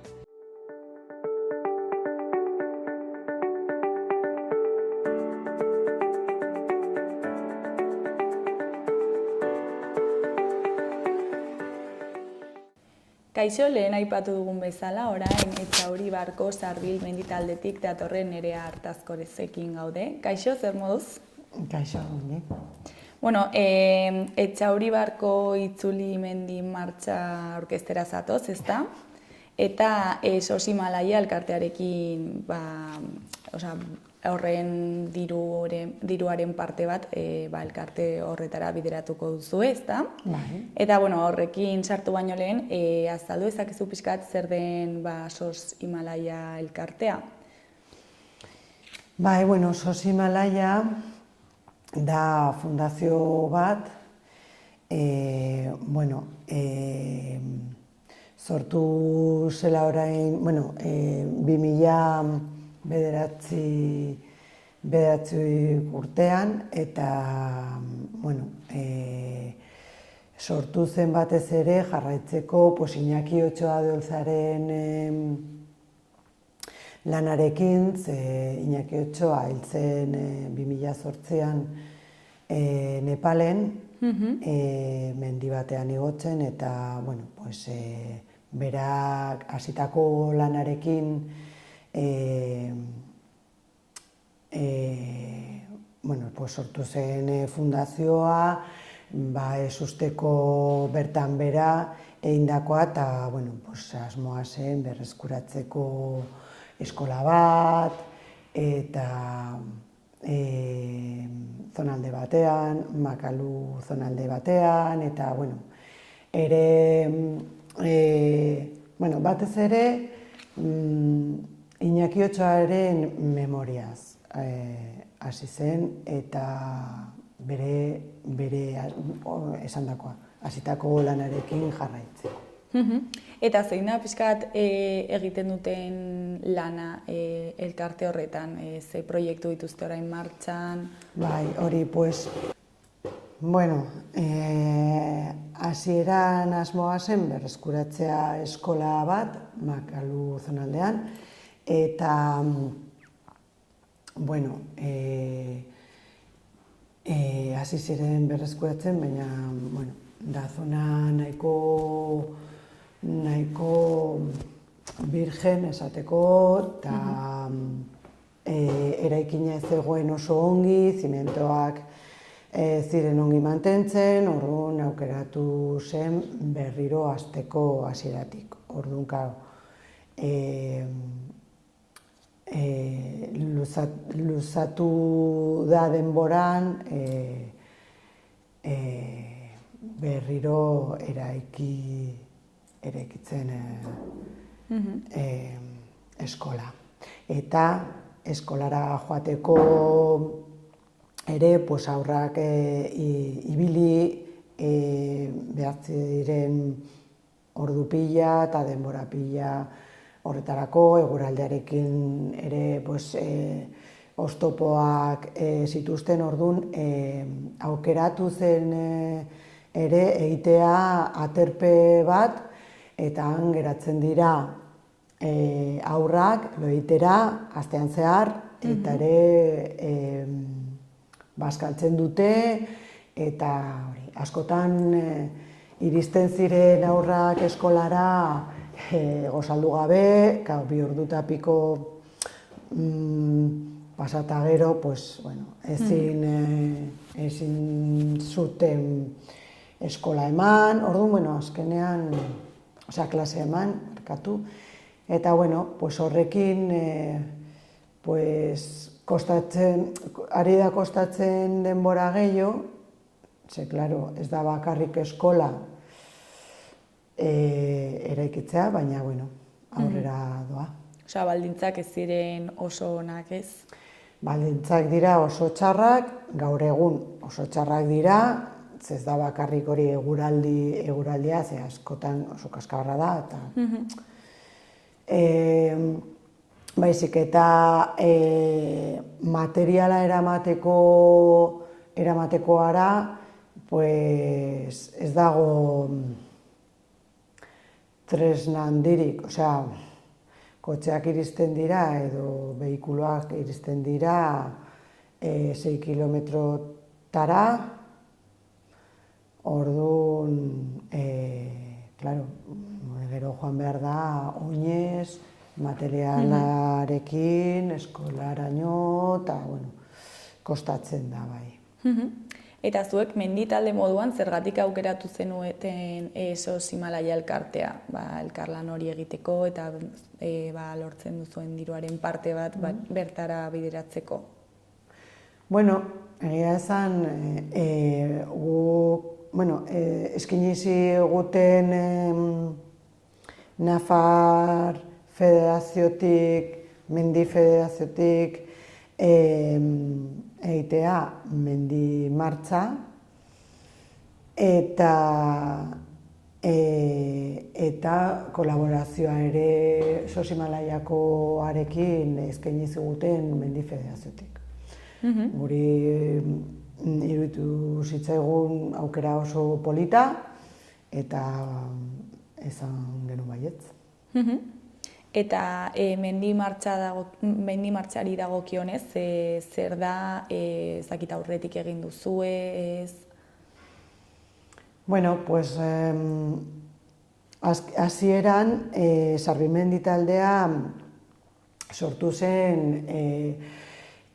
A: Kaixo, lehen aipatu dugun bezala, orain Etxauri Barko Sarbil menditaldetik datorren Nerea Artazkorezekin gaude. Kaixo, zer moduz?
C: Kaixo, ongi.
A: Bueno, Etxauri Barko itzuli mendi martxa orkestera zatoz, ezta? Eta Sos Himalaia elkartearekin, horren diruaren parte bat elkarte horretara bideratuko duzu, ezta?
C: Bai.
A: Eta horrekin sartu baino lehen, azaldu ezakezu pixkat zer den Sos Himalaia elkartea?
C: Bai, Sos Himalaia da fundazio bat, sortu zela orain, 2009 urtean, eta sortu zen batez ere jarraitzeko Iñaki Otxoa de Olzaren lanarekin, Iñaki Otxoa hil zen 2008an Nepalen, mendi batean igotzen, eta berak hasitako lanarekin pues sortu zen fundazioa, ezusteko bertan bera egindakoa, eta pues asmoa zen berreskuratzeko eskola bat, eta zonalde batean, Makalu zonalde batean, eta batez ere Iñaki Otxoaren memoriaz hasi zen, eta bere esandakoa, hasitako lanarekin jarraitzeko.
A: Eta zein da pixkat egiten duten lana elkarte horretan, ze proiektu dituzte orain martxan?
C: Bai, hori, pues, hasieran asmoa zen berreskuratzea eskola bat, Makalu zonaldean, eta, hasi ziren berreskuratzen, baina, da zona nahiko virgen esateko, eta eraikina ez zegoen oso ongi, zimentoak ziren ongi mantentzen, orduan aukeratu zen berriro hasteko hasieratik. Orduan, luzatu da denboran berriro eraikitzen eskola. Eta eskolara joateko ere haurrak ibili behar ziren ordu pila eta denbora pila horretarako, eguraldiarekin ere oztopoak zituzten, orduan aukeratu zen ere egitea aterpe bat, eta han geratzen dira haurrak loitera astean zehar, eta ere bazkaltzen dute, eta askotan iristen ziren haurrak eskolara gozaldu gabe, 2 ordu eta piko pasata gero, ezin zuten eskola eman, orduan, azkenean, klase eman, markatu, eta, horrekin, ari da kostatzen denbora gehiago, ze, klaro, ez da bakarrik eskola eraikitzea, baina, aurrera doa.
A: Osea, baldintzak ez ziren oso onak, ez?
C: Baldintzak dira oso txarrak, gaur egun oso txarrak dira, ez da bakarrik hori eguraldia, ze askotan oso kaskarra da, eta baizik eta materiala eramateko ara, ez dago tresna handirik, kotxeak iristen dira edo behikuloak iristen dira 6 kilometrotara, orduan, gero joan behar da oinez, materialarekin, eskolararaino, eta, kostatzen da, bai.
A: Eta zuek menditalde moduan zergatik aukeratu zenuten SOS Himalaia elkartea, elkarlan hori egiteko eta lortzen duzuen diruaren parte bat bertara bideratzeko?
C: Egia esan, eskaini ziguten Nafar Federaziotik, Mendi Federaziotik, egitea mendi martxa, eta kolaborazioa ere SOS Himalaiakoarekin eskaini ziguten Mendi Federaziotik. Guri iruditu zitzaigun aukera oso polita, eta esan genuen baietz.
A: Eta mendi martxari dagokionez, zer da, ezakit aurretik egin duzue, ez?
C: Hasieran, Sarbimendi taldea sortu zen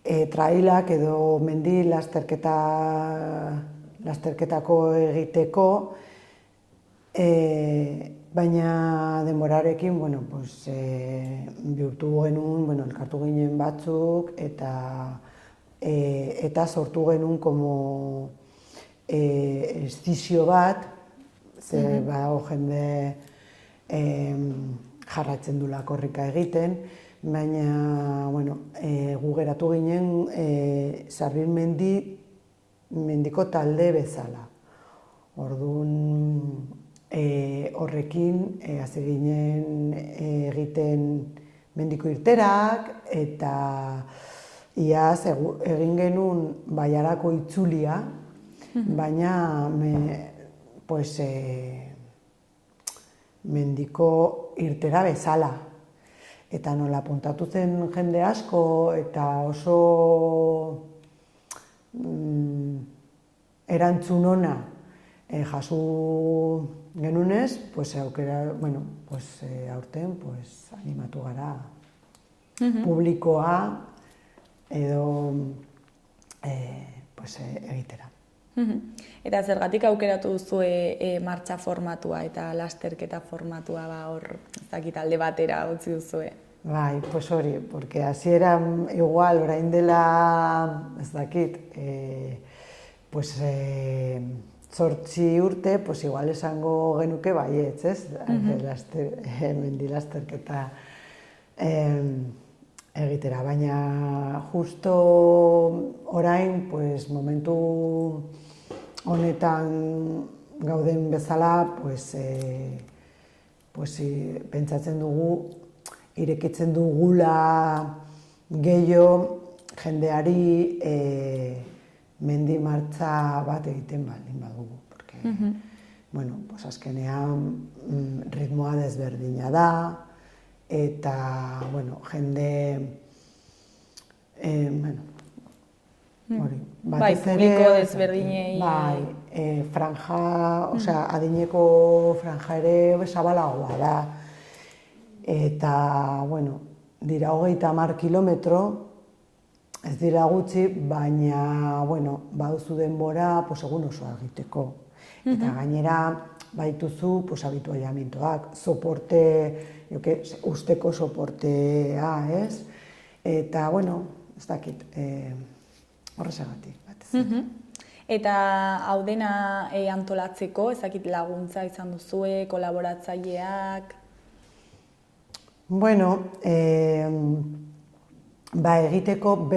C: trailak edo mendi lasterketako egiteko, baina denborarekin, bihurtu genuen, elkartu ginen batzuk, eta sortu genuen estizio bat, ze badago jende jarratzen dula korrika egiten, baina, gu geratu ginen Sarbin mendiko talde bezala. Orduan, horrekin hasi ginen egiten mendiko irterak, eta iaz egin genuen Baiarako itzulia, baina mendiko irtera bezala. Eta nola puntatu zen jende asko, eta oso erantzun ona jaso genunez, aurten animatu gara publikoa edo egitera.
A: Eta zergatik aukeratu duzue martxa formatua eta lasterketa formatua hor alde batera utzi duzue?
C: Bai, hori, porque hasieran igual orain dela, ez dakit, 8 urte, igual esango genuke baietz, ez? Mendi lasterketa egitera, baina justo orain, momentu honetan gauden bezala, pentsatzen dugu, irekitzen dugula gehiago jendeari mendi martxa bat egiten baldin badugu. Azkenean ritmoa desberdina da, eta jende
A: bai, publiko desberdinei.
C: Bai, franja, adineko franja ere zabalagoa da. Eta, dira 30 kilometro, ez dira gutxi, baina, baduzu denbora, egun osoa egiteko. Eta gainera, baituzu, habituallamentoak, soporte, usteko soportea, ez? Eta, ez dakit, horrezagatik batez.
A: Eta hau dena antolatzeko, ez dakit laguntza izan duzue, kolaboratzaileak?
C: Egiteko,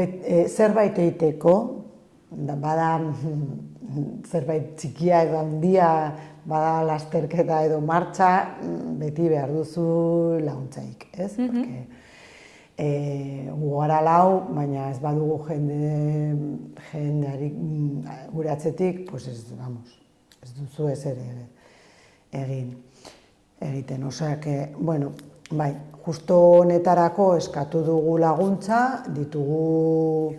C: zerbait egiteko, bada zerbait txikia edo handia, bada lasterketa edo martxa, beti behar duzu laguntzaik, ez? Gu gara 4, baina ez badugu jendeari gure atzetik, ez duzu ez ere egiten. Bai, justo honetarako eskatu dugu laguntza, ditugu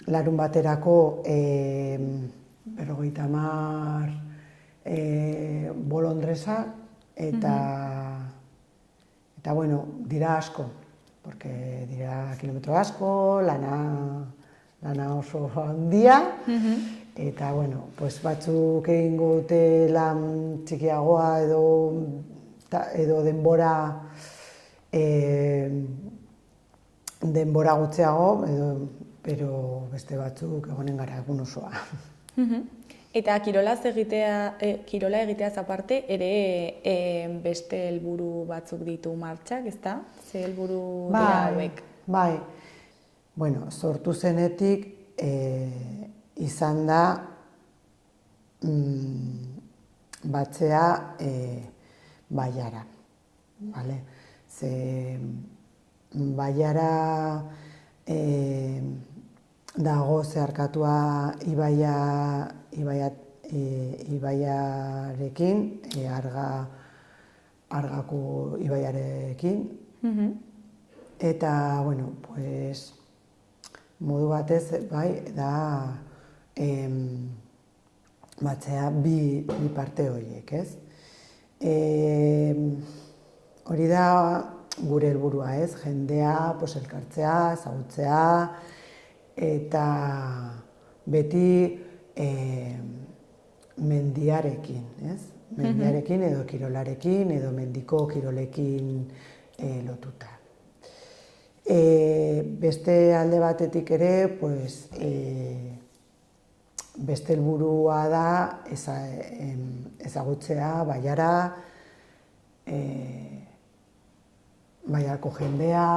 C: larun baterako 50 bolondresa, eta dira asko, porque dira kilometro asko, lana oso handia, eta batzuk egingo dute lan txikiagoa edo denbora gutxiago, pero beste batzuk egonen gara egun osoa.
A: Eta kirola egiteaz aparte, ere beste helburu batzuk ditu martxak, ezta? Ze helburu dira hauek?
C: Bai, sortu zenetik izan da batzea Baiara. Ze Baiara dago zeharkatua ibaiarekin, Argako ibaiarekin, eta, modu batez, da batzea bi parte horiek, ez? Hori da gure helburua, ez? Jendea elkartzea, ezagutzea, eta beti mendiarekin, ez? Mendiarekin edo kirolarekin edo mendiko kirolekin lotuta. Beste alde batetik ere, pues, beste helburua da ezagutzea Baiara, Baiarako jendea,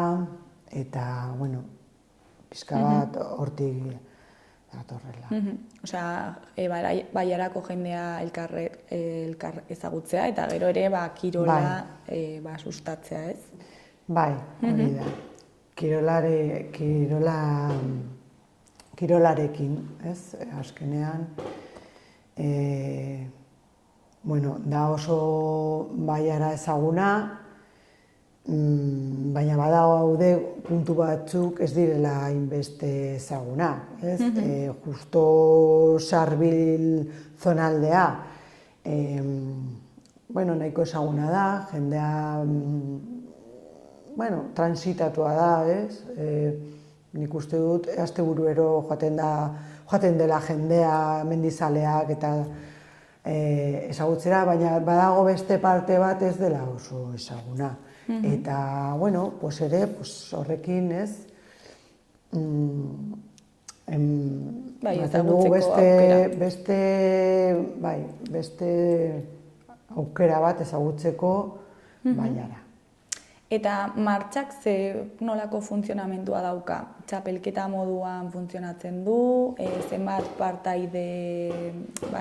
C: eta, bueno, pixka bat hortik datorrela.
A: Osea, Baiarako jendea elkar ezagutzea, eta gero ere kirola sustatzea, ez?
C: Bai, hori da. Kirolarekin, ez? Azkenean, bueno, da oso Baiara ezaguna, baina badaude puntu batzuk ez direla hainbeste ezaguna, ez? Justo Sarbil zonaldea, bueno, nahiko ezaguna da, jendea, bueno, transitatua da, ez? Nik uste dut, asteburuero joaten dela jendea, mendizaleak eta ezagutzera, baina badago beste parte bat ez dela oso ezaguna. Eta, bueno, pues ere, horrekin, ez,
A: ezagutzeko aukera.
C: Beste aukera bat ezagutzeko Baiara.
A: Eta martxak ze nolako funtzionamendua dauka? Txapelketa moduan funtzionatzen du, zenbat partaide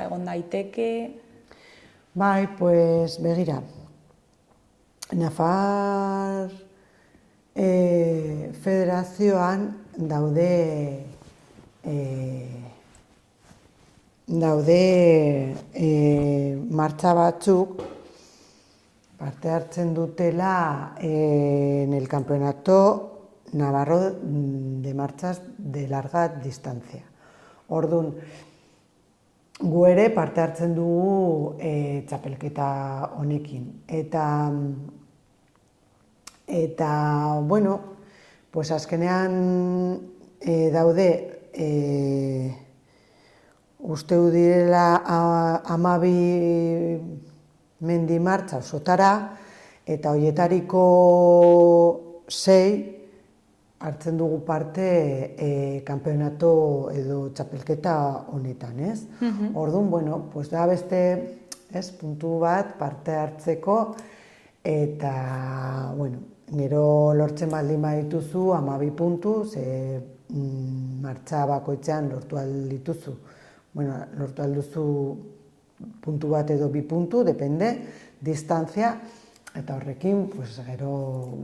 A: egon daiteke?
C: Bai, pues, begira. Nafar federazioan daude martxa batzuk parte hartzen dutela en el Campeonato Navarro de Marchas de Larga Distancia. Orduan, gu ere parte hartzen dugu txapelketa honekin. Eta, bueno, pues azkenean daude, uste du direla 12 mendi martxa osotara, eta horietariko 6 hartzen dugu parte kanpeonato edo txapelketa honetan, ez? Orduan, bueno, pues da beste, ez, puntu bat parte hartzeko, eta, bueno, gero lortzen baldin badituzu 12 puntu, ze martxa bakoitzean lortu aldituzu. Bueno, lortu alduzu puntu bat edo 2 puntu, depende, distantzia, eta horrekin, pues, gero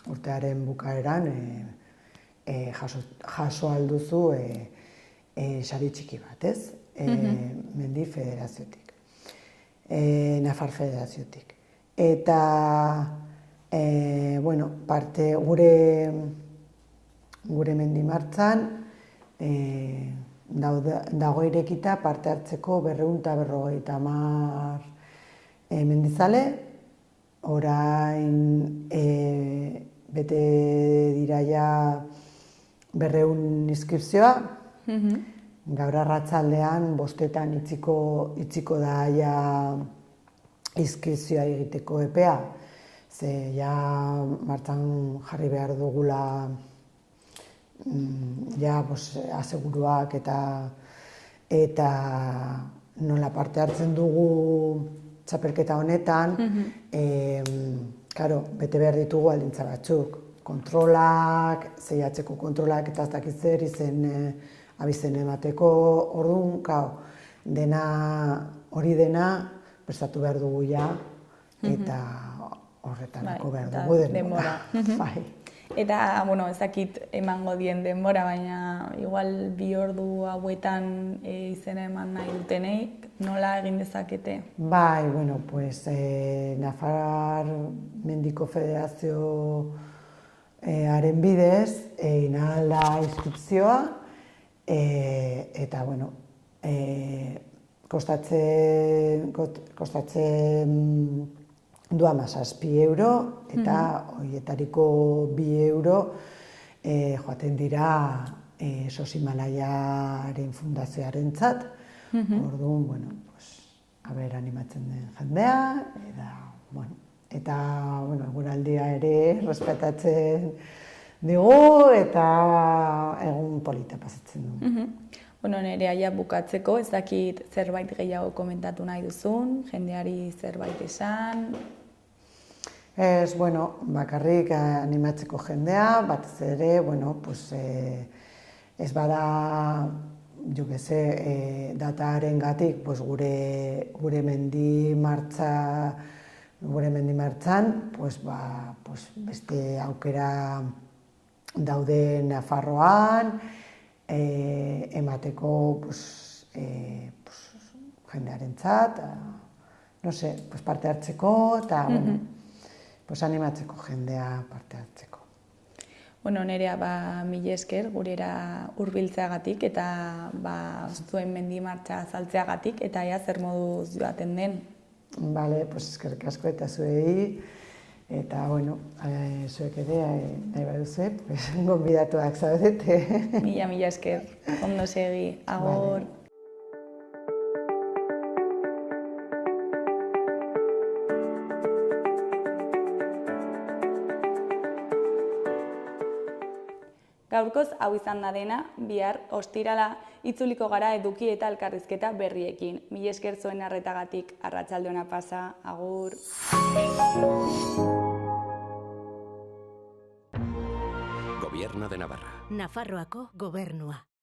C: urtearen bukaeran jaso alduzu sari txiki bat, ez? Mendi federaziotik, Nafar federaziotik. Eta, bueno, parte gure mendi martzan, dago irekita parte hartzeko 250 mendizale, orain bete dira ja 200 inskripzioa, gaur arratsaldean 5etan itziko da ja inskripzioa egiteko epea, ze ja martxan jarri behar dugula ja aseguruak eta nola parte hartzen dugu txapelketa honetan, bete behar ditugu baldintza batzuk. Kontrolak, zeiatzeko kontrolak eta ez dakit zer abizen emateko, orduan, hori dena prestatu behar dugu ja, eta horretarako behar dugu denbora.
A: Eta, bueno, ez dakit emango dien denbora, baina igual 2 ordu hauetan izena eman nahi dutenei, nola egin dezakete?
C: Bai, bueno, pues Nafar Mendiko Federazio haren bidez, egin ahal da inskripzioa, eta, bueno, kostatzen du 17 euro, eta horietariko 2 euro joaten dira Sos-Himalaiaren fundazioarentzat. Orduan, bueno, animatzen den jendea, eta, eguraldia ere respetatzen digu, eta egun polita pasatzen du.
A: Nerea bukatzeko, ez dakit zerbait gehiago komentatu nahi duzun, jendeari zerbait esan?
C: Ez, bakarrik animatzeko jendea, batez ere, ez bada, dataren gatik, gure mendi martxan, beste aukera daude Nafarroan, emateko jendearentzat, parte hartzeko, eta animatzeko jendea parte hartzeko.
A: Nerea, mila esker gurera hurbiltzeagatik eta zuen mendi martxa azaltzeagatik, eta ea zer moduz joaten den.
C: Bale, eskerrik asko eta zuei, eta, zuek ere, nahi baduzue, gonbidatuak zaudete.
A: Mila esker, ondo segi, agur. Gaurkoz hau izan da dena, bihar ostirala itzuliko gara eduki eta elkarrizketa berriekin. Mila esker zuen arretagatik, arratsalde ona pasa, agur.
D: Gobierno de Navarra.
E: Nafarroako gobernua.